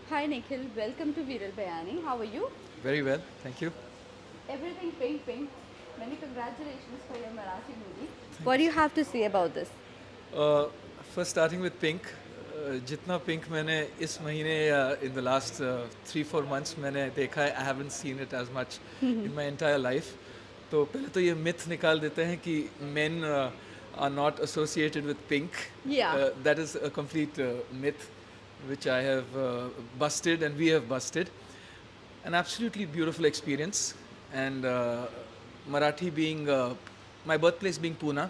Hi Nikhil, welcome to Viral Bayani. How are you? Very well, thank you. Everything pink pink. Many congratulations for your Marathi movie. Thank What you. do you have to say about this? First starting with Pink, जितना Pink मैंने इस महीने या in the last 3-4 months मैंने देखा है, I haven't seen it as much in my entire life. तो पहले तो ये myth निकाल देते हैं कि men are not associated with pink. Yeah. That is a complete myth which I have busted and we have busted. An absolutely beautiful experience, and Marathi being my birthplace being Pune,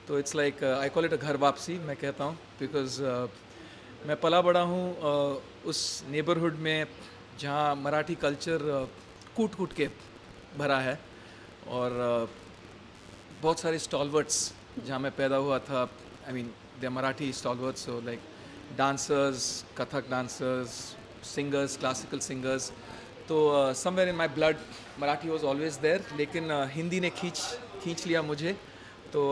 तो it's like I call it a घर वापसी मैं कहता हूँ because मैं पला बड़ा हूँ उस नेबरहुड में जहाँ मराठी कल्चर कूट कूट के भरा है और बहुत सारे स्टॉलवर्ट्स जहाँ मैं पैदा हुआ था I mean they Marathi stalwarts so like dancers Kathak dancers singers classical singers तो somewhere in my blood Marathi was always there लेकिन हिंदी ने खींच लिया मुझे तो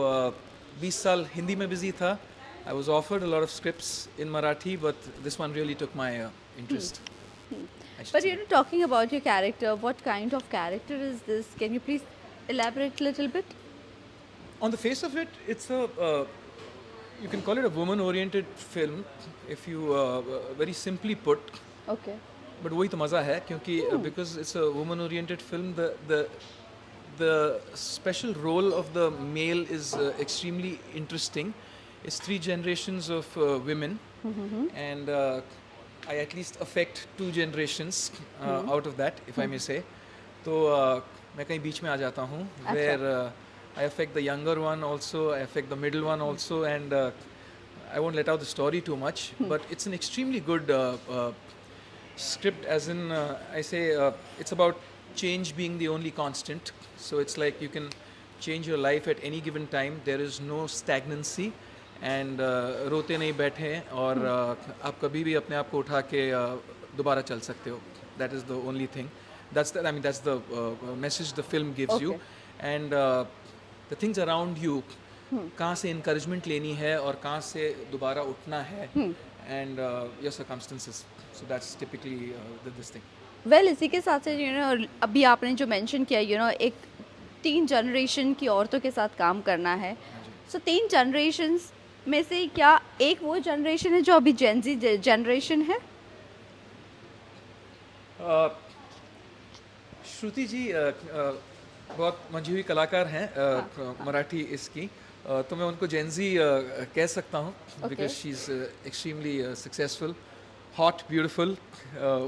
20 साल हिंदी में बिजी था I was offered a lot of scripts in Marathi but this one really took my interest But talking about your character, what kind of character is this? Can you please elaborate a little bit? On the face of it, it's a you can call it a woman-oriented film if you very simply put. Okay. But वही तो मज़ा है क्योंकि because it's a woman-oriented film, the special role of the male is extremely interesting. It's 3 generations of women, and I at least affect 2 generations out of that, if I may say. तो मैं कहीं बीच में आ जाता हूँ where I affect the younger one also, I affect the middle one also, and I won't let out the story too much, but it's an extremely good script, as in I say it's about change being the only constant. So it's like you can change your life at any given time. There is no stagnancy, and रोते नहीं बैठे और आप कभी भी अपने आप को उठा के दोबारा चल सकते हो. That is the only thing. That's the message the film gives you, and the things around you. कहाँ से encouragement लेनी है और कहाँ से दोबारा उठना है, and your circumstances. So that's typically this thing. Well इसी के साथ से अभी आपने जो मेंशन किया एक 3 जनरेशन की औरतों के साथ काम करना है. सो 3 जनरेशन्स में से क्या एक वो जनरेशन है जो अभी जेनजी जनरेशन है? श्रुति जी बहुत मंझी हुई कलाकार हैं मराठी इसकी, तो मैं उनको जेनजी कह सकता हूँ because she is extremely successful, hot, beautiful,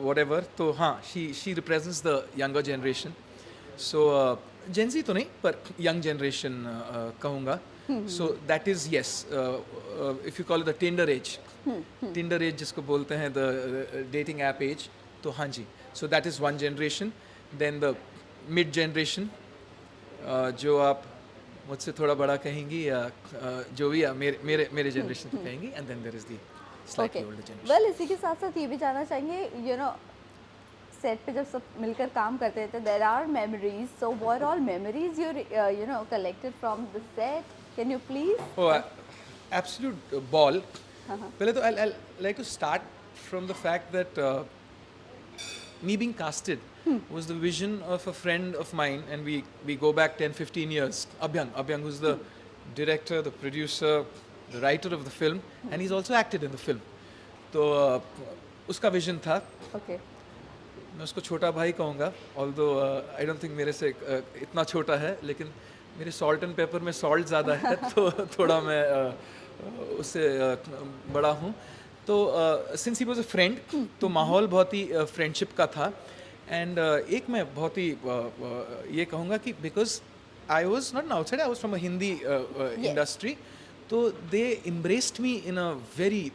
whatever. तो हाँ, she represents the younger generation. So Gen Z तो नहीं, पर young generation कहूँगा. So that is yes. If you call it the Tinder age, Tinder age जिसको बोलते हैं the dating app age, तो हाँ जी. So that is one generation. Then the mid generation, जो आप मुझसे थोड़ा बड़ा कहेंगी या जो भी मेरे generation को कहेंगी, and then there is the slightly older generation. Well इसी के साथ साथ ये भी जानना चाहेंगे सेट पे जब सब मिलकर काम करते थे there are memories, so what all memories you collected from the set, can you please? Oh, absolute ball. पहले तो I'll like to start from the fact that me being casted was the vision of a friend of mine, and we go back 10-15 years. Abhyang, who's the director, the producer, the writer of the film, and he's also acted in the film. तो उसका vision था. Okay. मैं उसको छोटा भाई कहूँगा, although I don't think मेरे से इतना छोटा है, लेकिन मेरे सॉल्ट एंड पेपर में सॉल्ट ज़्यादा है तो थोड़ा मैं उससे बड़ा हूँ. तो since he was a friend, तो माहौल बहुत ही फ्रेंडशिप का था. एंड एक मैं बहुत ही ये कहूँगा कि because I was not an outsider, I was from a Hindi industry. So they embraced me in a very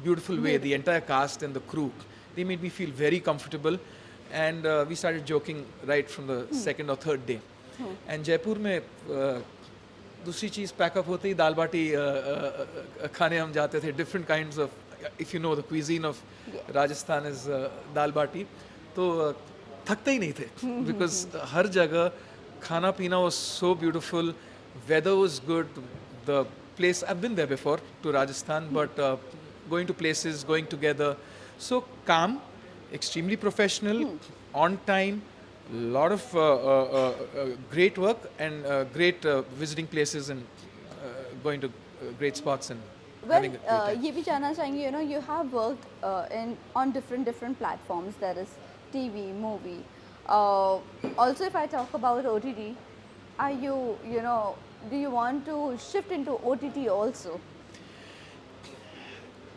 beautiful way. The entire cast and the crew, they made me feel very comfortable, and we started joking right from the second or third day. And Jaipur में दूसरी चीज़ pack up होते ही दाल बाटी खाने हम जाते थे. Different kinds of, if you know the cuisine of Rajasthan is दाल बाटी, तो थकते ही नहीं थे because हर जगह खाना पीना was so beautiful, weather was good, the place I've been there before to Rajasthan, but going to places, going together, so calm. extremely professional, on time, lot of great work and great visiting places and going to great spots and Well, having a great time. ये भी जानना चाहेंगे, you have worked in on different platforms. There is TV, movie. Also, if I talk about OTT, are do you want to shift into OTT also?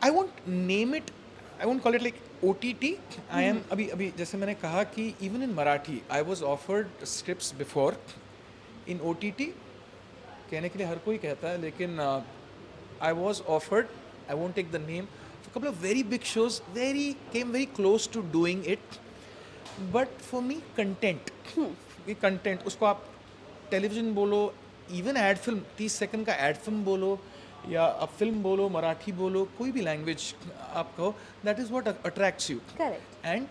I won't name it, I won't call it like OTT. I am अभी जैसे मैंने कहा कि even in Marathi I was offered scripts before in OTT. कहने के लिए हर कोई कहता है, लेकिन I was offered, I won't take the name, for a couple of very big shows, came very close to doing it. But for me, content, ये content, उसको आप टेलीविजन बोलो, इवन एड फिल्म, 30 सेकंड का ad film बोलो, या आप film बोलो, मराठी बोलो, कोई भी लैंग्वेज आप कहो, that is what attracts you. Correct. And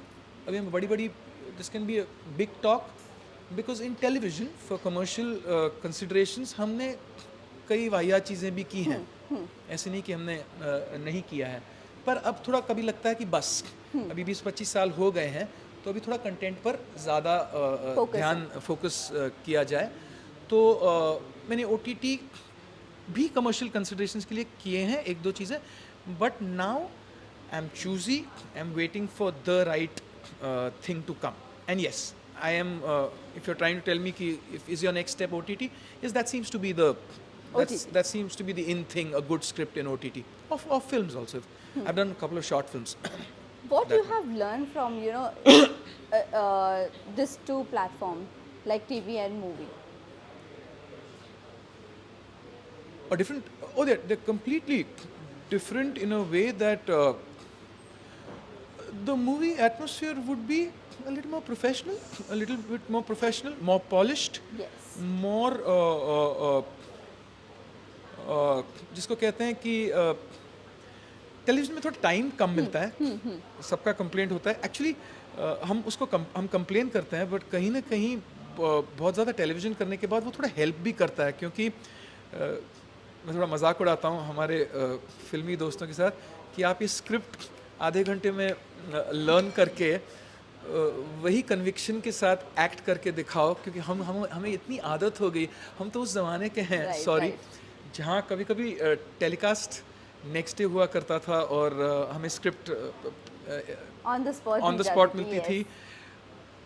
अभी हम बड़ी this can be a big talk, because in television for commercial considerations हमने कई वाहियात चीज़ें भी की हैं. ऐसे नहीं कि हमने नहीं किया है, पर अब थोड़ा कभी लगता है कि बस अभी 20-25 साल हो गए हैं, तो अभी थोड़ा कंटेंट पर ज़्यादा ध्यान फोकस किया जाए. तो मैंने OTT भी कमर्शियल कंसिडरेशंस के लिए किए हैं एक दो चीज़ें, but now I am choosy, I am waiting for the right thing to come. And yes, I am, if you're trying to tell me ki if is your next step OTT, yes, that seems to be that seems to be the in thing, a good script in OTT of films also. I've done a couple of short films. What you have learned from these two platforms like TV and movie? A different, they're completely different in a way that the movie atmosphere would be a little more professional, a little bit more professional, more polished, Yes. more जिसको कहते हैं कि television में थोड़ा time कम मिलता है. सबका complaint होता है एक्चुअली. हम उसको हम कंप्लेन करते हैं, बट कहीं ना कहीं बहुत ज़्यादा टेलीविजन करने के बाद वो थोड़ा हेल्प भी करता है, क्योंकि मैं थोड़ा मजाक उड़ाता हूँ हमारे फिल्मी दोस्तों के साथ कि आप ये स्क्रिप्ट आधे घंटे में लर्न करके वही कन्विक्शन के साथ एक्ट करके दिखाओ, क्योंकि हमें इतनी आदत हो गई. हम तो उस ज़माने के हैं, सॉरी, जहाँ कभी कभी टेलीकास्ट नेक्स्ट डे हुआ करता था और हमें स्क्रिप्ट ऑन द स्पॉट मिलती थी.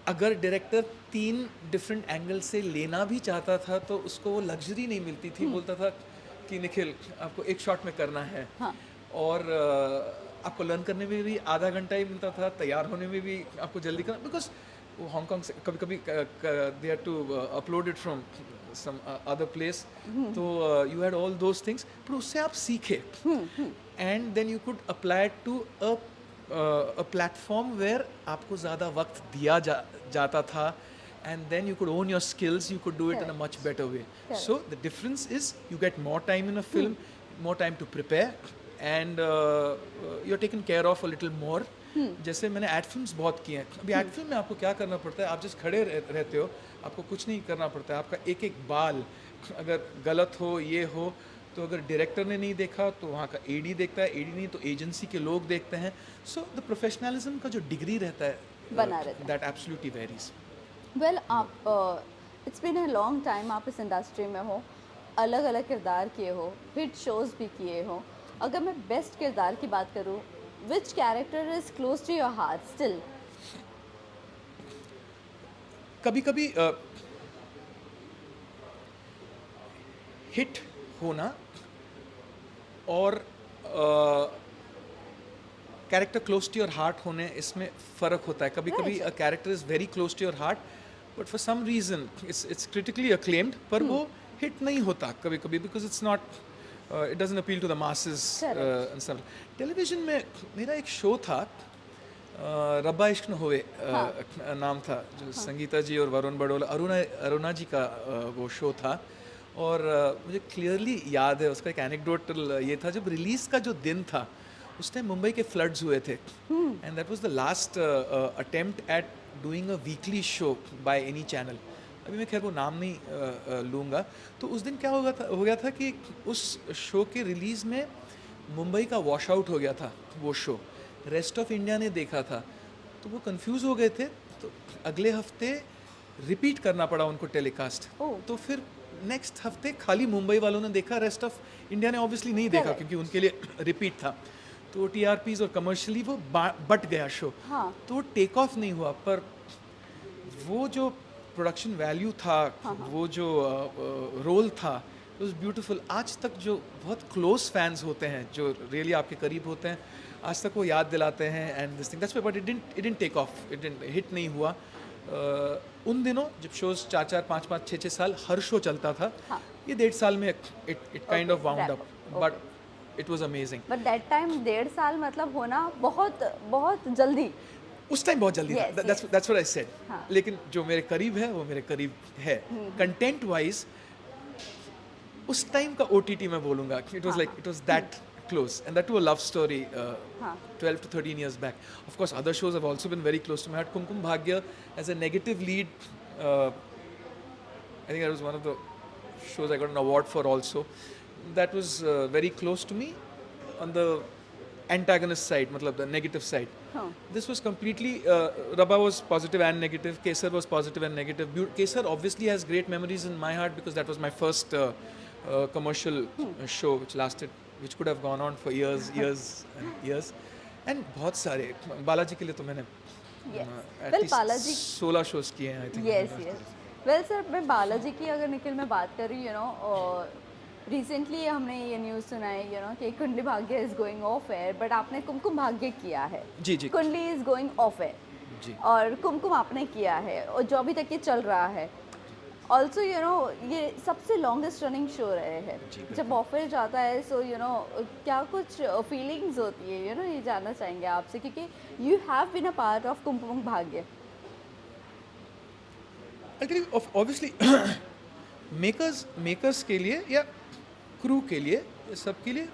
अगर डायरेक्टर 3 डिफरेंट एंगल से लेना भी चाहता था तो उसको वो लग्जरी नहीं मिलती थी. बोलता था कि निखिल आपको एक शॉट में करना है. और आपको लर्न करने में भी आधा घंटा ही मिलता था, तैयार होने में भी आपको जल्दी करना, बिकॉज वो हांगकांग से कभी कभी they had to upload it from some other place. तो you had all those things, पर उससे आप सीखे and then you could apply to a platform where आपको ज़्यादा वक्त दिया जाता था, and then you could own your skills, you could do it in a much better way. So the difference is you get more time in a film, more time to prepare, and you're taken care of a little more. जैसे मैंने ad films बहुत किए हैं. अभी ad film में आपको क्या करना पड़ता है, आप जिस खड़े रहते हो आपको कुछ नहीं करना पड़ता है. आपका एक एक बाल अगर गलत हो, ये हो, तो अगर डायरेक्टर ने नहीं देखा तो वहाँ का AD देखता है, AD नहीं तो एजेंसी के लोग देखते हैं. सो द प्रोफेशनलिज्म का जो डिग्री रहता है, बना रहता है, दैट एब्सोल्युटली वेरीज. वेल, आप it's been a long time आप इस इंडस्ट्री में हो, अलग अलग किरदार किए हो, हिट शोज़ भी किए हो. अगर मैं बेस्ट किरदार की बात करूँ, which character is close to your heart still? कभी कभी हिट होना और character close to your heart होने, इसमें फ़र्क होता है. कभी कभी a character is very close to your heart, but for some reason it's critically acclaimed, पर वो हिट नहीं होता कभी कभी, because it's not, it doesn't appeal to the masses. Television में मेरा एक शो था, रब्बा इश्क न होवे नाम था, जो संगीता जी और वरुण बड़ोला, अरुणा जी का वो शो था. और मुझे क्लियरली याद है उसका एक एनेक्डोटल ये था, जब रिलीज़ का जो दिन था उस टाइम मुंबई के फ्लड्स हुए थे, and that was the last attempt at doing a weekly show by any channel. अभी मैं खैर वो नाम नहीं लूँगा. तो उस दिन क्या हो गया था कि उस शो के रिलीज़ में मुंबई का वॉश आउट हो गया था वो शो. रेस्ट ऑफ इंडिया ने देखा था, तो वो कंफ्यूज हो गए थे, तो अगले हफ्ते रिपीट करना पड़ा उनको टेलीकास्ट। ओह। तो फिर नेक्स्ट हफ्ते खाली मुंबई वालों ने देखा, रेस्ट ऑफ इंडिया ने ऑब्वियसली नहीं देखा, Correct. क्योंकि उनके लिए रिपीट था। तो टीआरपीज और कमर्शियली वो बट गया शो। हाँ। तो वो टेक ऑफ नहीं हुआ, पर वो जो प्रोडक्शन वैल्यू था, वो जो रोल था, इट वाज ब्यूटीफुल। आज तक जो बहुत क्लोज फैंस होते हैं, जो रियली आपके करीब होते हैं, आज तक वो याद दिलाते हैं and this thing that's why, but it didn't take off, it didn't hit नहीं हुआ। उन दिनों जब शोज 4-4 5-5 6-6 साल हर शो चलता था, हाँ। ये 1.5 साल में it kind of wound wrap up, up, but it was amazing. But that time 1.5 साल मतलब होना बहुत बहुत जल्दी। उस टाइम बहुत जल्दी Yes, था, दैट्स व्हाट आई सेड। हाँ। लेकिन जो मेरे करीब है वो मेरे करीब है। कंटेंट वाइज उस टाइम का ओटीटी मैं बोलूँगा कि it was like, it was that close, and that to a love story हाँ। 12 to 13 years back. Of course, other shows have also been very close to me. I had Kumkum Bhagya as a negative lead. I think that was one of the shows I got an award for also. That was very close to me on the antagonist side, matlab the negative side. हाँ। This was completely, Rabba was positive and negative, Kesar was positive and negative. Kesar obviously has great memories in my heart because that was my first commercial show which could have gone on for years and years. And बहुत सारे, बालाजी के लिए तो मैंने Yes. at Well, least Balaji 16 shows किए हैं, I think. Yes yes. Well sir, मैं बालाजी की अगर निखिल मैं बात कर रही हूँ, रिसेंटली हमने ये न्यूज़ सुना है कि Kundali Bhagya is going of air, but आपने कुमकुम भाग्य किया है। जी जी कुंडली इज गोइंग ऑफ एयर जी। और कुमकुम आपने किया है, और जो अभी तक ये चल रहा है। ऑल्सो ये सबसे लॉन्गेस्ट रनिंग शो रहे हैं। जी, जब ऑफ एयर जाता है, सो क्या कुछ फीलिंग्स होती है, ये जानना चाहेंगे आपसे, क्योंकि you have been a part of Kumkum Bhagya. Obviously makers के लिए या क्रू के लिए, सबके लिए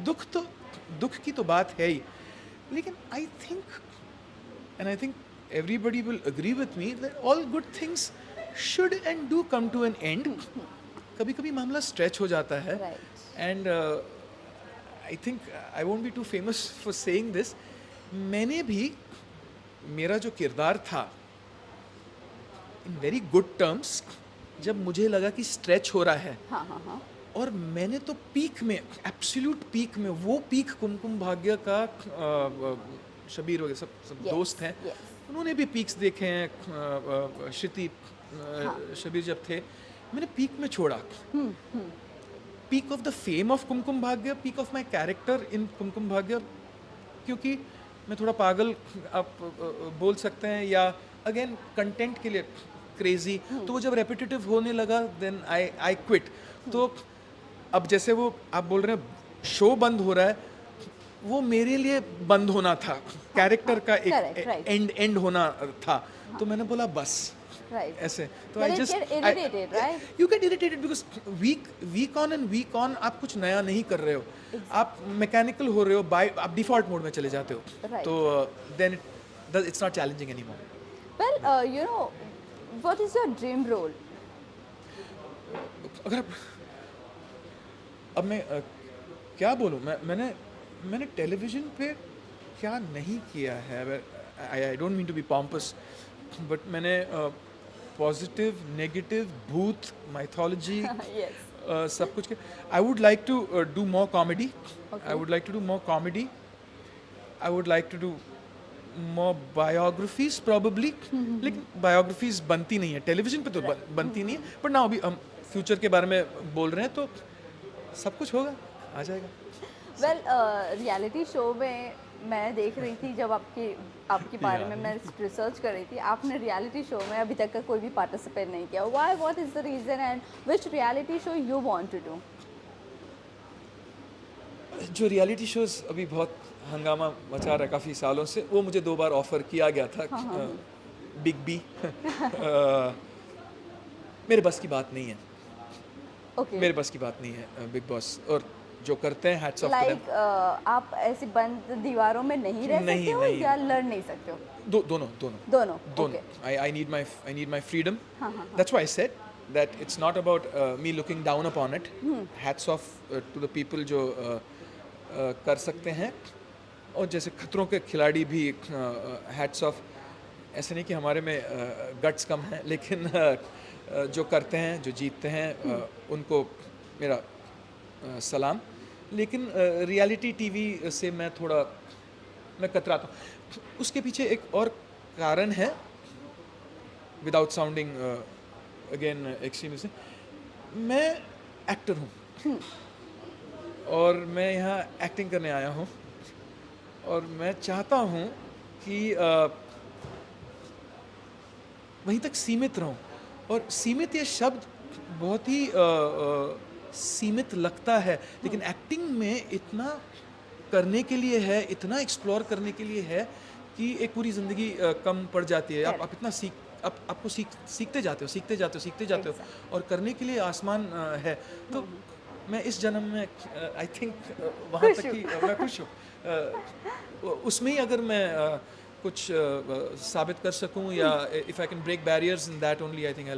दुख की तो बात है ही, लेकिन I think everybody will agree with me that all good things should and do come to an end. कभी कभी मामला स्ट्रेच हो जाता है, Right. And I think I won't be too famous for saying this, मैंने भी मेरा जो किरदार था इन वेरी गुड टर्म्स, जब मुझे लगा कि स्ट्रेच हो रहा है, हाँ हाँ हाँ। और मैंने तो पीक में, एब्सोल्यूट पीक में, वो पीक कुमकुम भाग्य का, शबीर वगैरह सब Yes, दोस्त हैं, yes. उन्होंने भी पीक्स देखे हैं। श्रुति, शबीर जब थे, मैंने पीक में छोड़ा, peak of the fame of Kumkum Bhagya, peak of my character in Kumkum Bhagya, क्योंकि मैं थोड़ा पागल आप बोल सकते हैं, या अगेन कंटेंट के लिए क्रेजी, तो वो जब रेपिटेटिव होने लगा, देन आई क्विट। तो अब जैसे वो आप बोल रहे हैं शो बंद हो रहा है, वो मेरे लिए बंद होना था, कैरेक्टर का Correct, एक right. एंड होना था, तो मैंने बोला बस Right. ऐसे। तो Then I it just get irritated, right? You get irritated because week on and week on आप कुछ नया नहीं कर रहे हो, आप मैकेनिकल हो रहे हो, बाय आप डिफॉल्ट मोड में चले जाते हो, Right. तो then it's not challenging any more. Well, what is your dream role? अगर अब मैं क्या बोलूँ, मैंने टेलीविज़न पे क्या नहीं किया है, I don't mean to be pompous, but मैंने पॉजिटिव, नेगेटिव, भूत, माइथोलॉजी, Yes. सब कुछ के। I would like to do more comedy, I would like to do more comedy, I would like to do more biographies probably, लेकिन biographies बनती नहीं है television पे, तो बनती नहीं है, बट ना अभी हम फ्यूचर के बारे में बोल रहे हैं, तो सब कुछ होगा, आ जाएगा। वेल, रियलिटी शो में मैं देख रही थी, जब आपके बारे में मैं रिसर्च कर रही थी, आपने रियलिटी शो में अभी तक का कोई भी पार्टिसिपेट नहीं किया। Why, what is the reason, and which reality show you want to do? जो रियलिटी शोज अभी बहुत हंगामा मचा रहा है काफ़ी सालों से, वो मुझे 2 बार ऑफर किया गया था। बिग बी मेरे बस की बात नहीं है, Okay. मेरे बस की बात नहीं है बिग बॉस, और जो करते हैं hats off to them. Like, आप ऐसी बंद दीवारों में नहीं रह नहीं, सकते हो, नहीं। या लड़ नहीं सकते हो? दोनों दोनों। दोनों। Okay. I need my freedom. हाँ, हाँ, That's why I said that it's not about me looking down upon it. Hats off to the people जो कर सकते हैं, और जैसे खतरों के खिलाड़ी भी, हैट्स ऑफ, ऐसे नहीं कि हमारे में गट्स कम हैं, लेकिन जो करते हैं, जो जीतते हैं, उनको मेरा सलाम। लेकिन रियलिटी टीवी से मैं कतराता हूँ। उसके पीछे एक और कारण है, विदाउट साउंडिंग अगेन एक्सट्रीमिस्ट, मैं एक्टर हूँ और मैं यहाँ एक्टिंग करने आया हूँ, और मैं चाहता हूँ कि वहीं तक सीमित रहूं। और सीमित ये शब्द बहुत ही सीमित लगता है, लेकिन एक्टिंग में इतना करने के लिए है, इतना एक्सप्लोर करने के लिए है कि एक पूरी ज़िंदगी कम पड़ जाती है। आप इतना आपको सीखते जाते हो और करने के लिए आसमान है। तो मैं इस जन्म में आई थिंक वहाँ तक कि मैं खुश हूँ। उसमें ही अगर मैं कुछ साबित कर सकूं, या if I can break barriers in that only, I think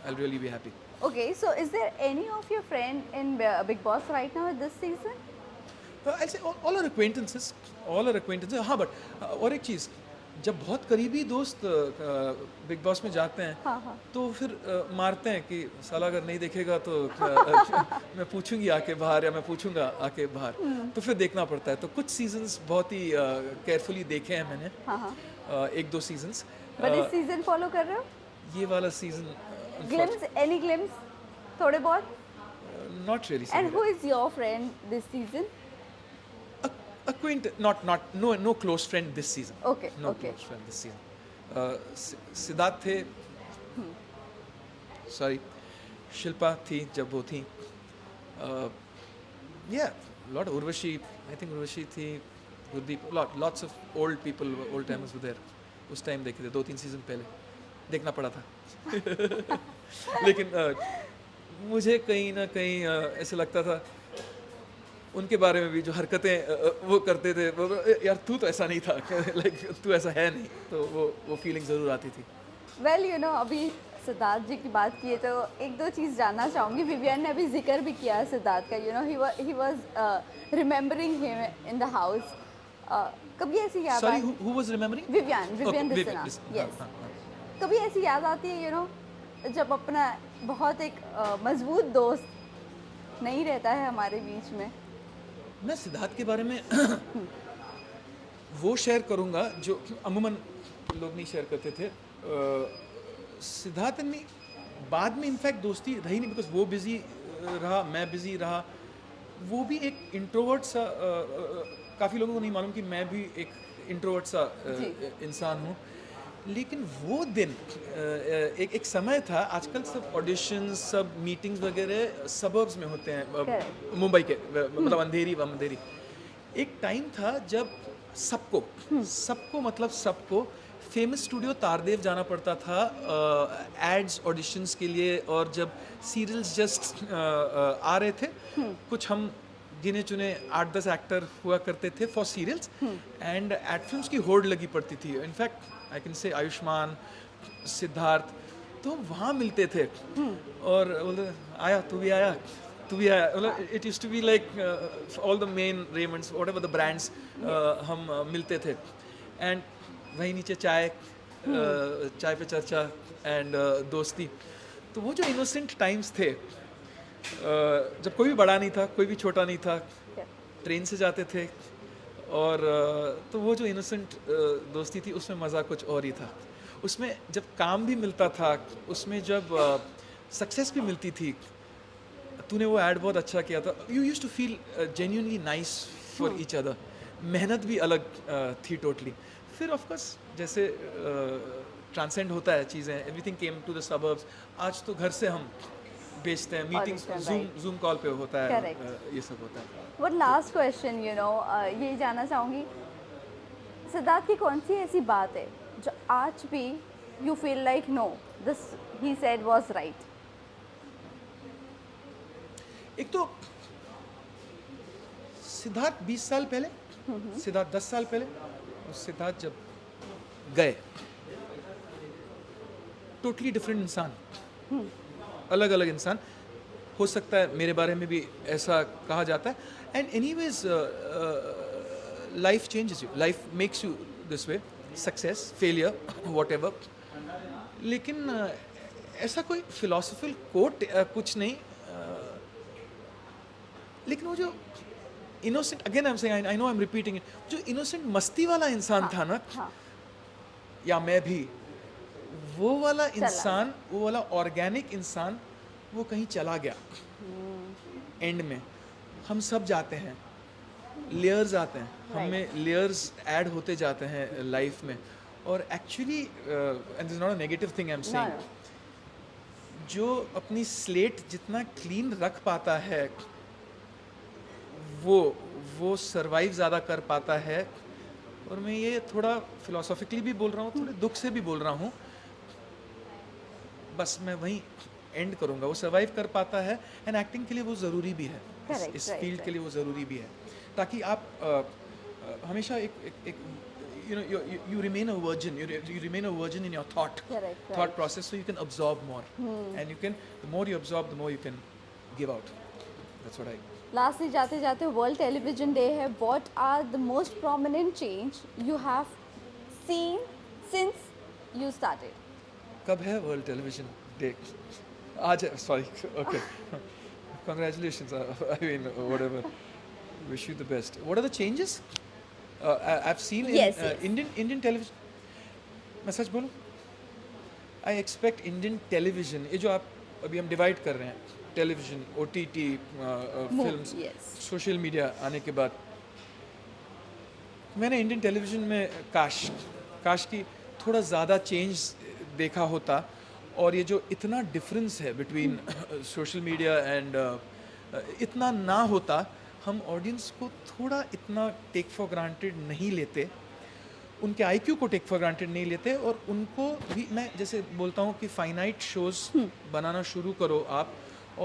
I'll really be happy. Okay, so is there any of your friend in Big Boss right now this season? I'll say all our acquaintances, हाँ, but और एक चीज़, जब बहुत करीबी दोस्त big boss में जाते हैं, हाँ. तो फिर मारते हैं कि साला अगर नहीं देखेगा तो मैं पूछूंगी आके बाहर, या मैं पूछूंगा आके बाहर। तो फिर देखना पड़ता है। तो कुछ सीजन्स बहुत ही केयरफुली देखे हैं मैंने, हाँ. एक दो सीजन्स। But इस सीजन फॉलो कर रहे हो? ये वाला सीजन Any glimpse? थोड़े बहुत? Not really. And who is your friend this season? No close friend this season. Okay. Close friend this season. Siddharth थे, sorry, शिल्पा थी जब वो थी, lot of Urvashi, I think Urvashi थी, Gurdeep, lots of old people, old timers were there. उस time देखे थे, 2-3 season पहले देखना पड़ा था। लेकिन मुझे कहीं ना कहीं ऐसे लगता था उनके बारे में भी, जो हरकतें वो करते थे, वो यार तू तो ऐसा नहीं था, लाइक तू ऐसा है नहीं, तो वो फीलिंग ज़रूर आती थी। Well, अभी सिद्धार्थ जी की बात की है तो एक दो चीज़ जानना चाहूँगी। विवियन ने अभी जिक्र भी किया सिद्धार्थ का, he was remembering him in the house. कभी ऐसी याद Sorry, who was remembering? Vivian दिसना, यस। कभी ऐसी याद आती है जब अपना बहुत एक मजबूत दोस्त नहीं रहता है हमारे बीच में? मैं सिद्धार्थ के बारे में वो शेयर करूंगा जो अमूमन लोग नहीं शेयर करते थे। सिद्धार्थ ने बाद में इनफैक्ट दोस्ती रही नहीं, बिकॉज वो बिजी रहा, मैं बिजी रहा। वो भी एक इंट्रोवर्ट सा, काफ़ी लोगों को नहीं मालूम कि मैं भी एक इंट्रोवर्ट सा इंसान हूँ। लेकिन वो दिन एक समय था, आजकल सब ऑडिशंस, सब मीटिंग्स वगैरह सबर्ब्स में होते हैं, मुंबई के, मतलब अंधेरी। एक टाइम था जब सबको मतलब सबको फेमस स्टूडियो तारदेव जाना पड़ता था एड्स ऑडिशंस के लिए। और जब सीरियल्स जस्ट आ रहे थे, कुछ हम गिने चुने 8-10 एक्टर हुआ करते थे for serials, and ad films की होड़ लगी पड़ती थी। In fact I can say Ayushman, Siddharth, तो वहाँ मिलते थे और बोलते आया, तू भी आया। मतलब it used to be like all the main Raymonds, whatever the brands, हम मिलते थे। एंड वहीं नीचे चाय पे चर्चा एंड दोस्ती। तो वो जो इनोसेंट टाइम्स थे, जब कोई भी बड़ा नहीं था, कोई भी छोटा नहीं था, ट्रेन से जाते थे, और तो वो जो इनोसेंट दोस्ती थी, उसमें मज़ा कुछ और ही था। उसमें जब काम भी मिलता था, उसमें जब सक्सेस भी मिलती थी, तूने वो ऐड बहुत अच्छा किया था, you used to feel genuinely nice for each other. मेहनत भी अलग थी टोटली। फिर ऑफ कोर्स जैसे ट्रांसेंड होता है चीज़ें, everything came to the suburbs. आज तो घर से हम बेचते हैं, मीटिंग्स जूम कॉल पे होता है, ये सब होता है। One last question, ये जानना चाहूँगी, सिद्धार्थ की कौन सी ऐसी बात है जो आज भी you feel like no, this he said was right? एक तो सिद्धार्थ 20 साल पहले, सिद्धार्थ 10 साल पहले, और सिद्धार्थ जब गए, टोटली डिफरेंट इंसान, अलग अलग इंसान। हो सकता है मेरे बारे में भी ऐसा कहा जाता है। And anyways life changes you, life makes you this way, success, failure, whatever. लेकिन ऐसा कोई फिलोसफिकल कोट कुछ नहीं, लेकिन वो जो innocent, again I am saying, I know I am repeating it, जो इनोसेंट मस्ती वाला इंसान था ना, हाँ, या मैं भी, वो वाला इंसान, वो वाला ऑर्गेनिक इंसान, वो कहीं चला गया एंड में। हम सब जाते हैं, लेयर्स आते हैं, हमें लेयर्स ऐड होते जाते हैं लाइफ में, और actually and this is not a negative thing I am saying, जो अपनी स्लेट जितना क्लीन रख पाता है वो सरवाइव ज़्यादा कर पाता है। और मैं ये थोड़ा फिलोसॉफिकली भी बोल रहा हूँ, थोड़े दुख से भी बोल रहा हूँ, बस मैं वहीं एंड करूँगा। वो सर्वाइव कर पाता है, एंड एक्टिंग के लिए वो ज़रूरी भी है, इस फील्ड के लिए वो ज़रूरी भी है, ताकि आप हमेशा एक you know you remain a virgin, you remain a virgin in your thought process, so you can absorb more, and you can, the more you absorb, the more you can give out. That's what I. Lastly जाते जाते world television day है, what are the most prominent change you have seen since you started? कब है world television day? आज है, sorry, okay, congratulations, I mean whatever, wish you the best. What are the changes I've seen in Yes. Indian television? मैं सच बोलूं, I expect Indian television, ये जो आप अभी हम डिवाइड कर रहे हैं, television, OTT, films, social media आने के बाद, मैंने इंडियन टेलीविजन में काश की थोड़ा ज़्यादा चेंज देखा होता, और ये जो इतना डिफरेंस है बिटवीन सोशल मीडिया एंड इतना ना होता, हम ऑडियंस को थोड़ा इतना टेक फॉर ग्रांटेड नहीं लेते, उनके IQ को टेक फॉर ग्रांटेड नहीं लेते, और उनको भी मैं जैसे बोलता हूँ कि फाइनाइट शोज़ बनाना शुरू करो आप,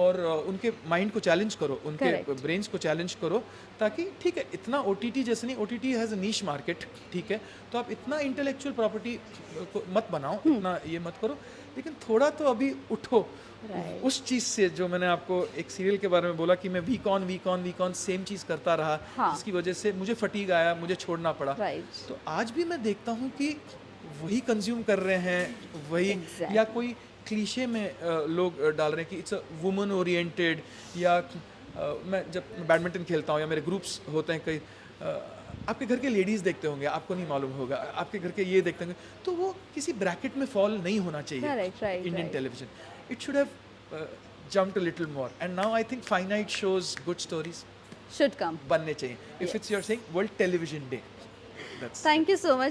और उनके माइंड को चैलेंज करो, उनके ब्रेन्स को चैलेंज करो, ताकि ठीक है, इतना OTT जैसे नहीं, OTT has a niche market, ठीक है, तो आप इतना इंटेलेक्चुअल प्रॉपर्टी को मत बनाओ, इतना ये मत करो, लेकिन थोड़ा तो अभी उठो उस चीज़ से, जो मैंने आपको एक सीरियल के बारे में बोला कि मैं वीक ऑन सेम चीज़ करता रहा, जिसकी वजह से मुझे फटीग आया, मुझे छोड़ना पड़ा। तो आज भी मैं देखता हूँ कि वही कंज्यूम कर रहे हैं, वही, या कोई क्लीशे में लोग डाल रहे हैं कि इट्स अ वुमन ओरिएंटेड, या मैं जब बैडमिंटन खेलता हूँ या मेरे ग्रुप्स होते हैं कई, आपके घर के लेडीज़ देखते होंगे, आपको नहीं मालूम होगा, आपके घर के ये देखते होंगे, तो वो किसी ब्रैकेट में फॉल नहीं होना चाहिए। Indian television, it should have jumped a little more, and now I think finite shows, good stories should come बनने चाहिए, if it's you're saying World Television Day. That's thank you so much.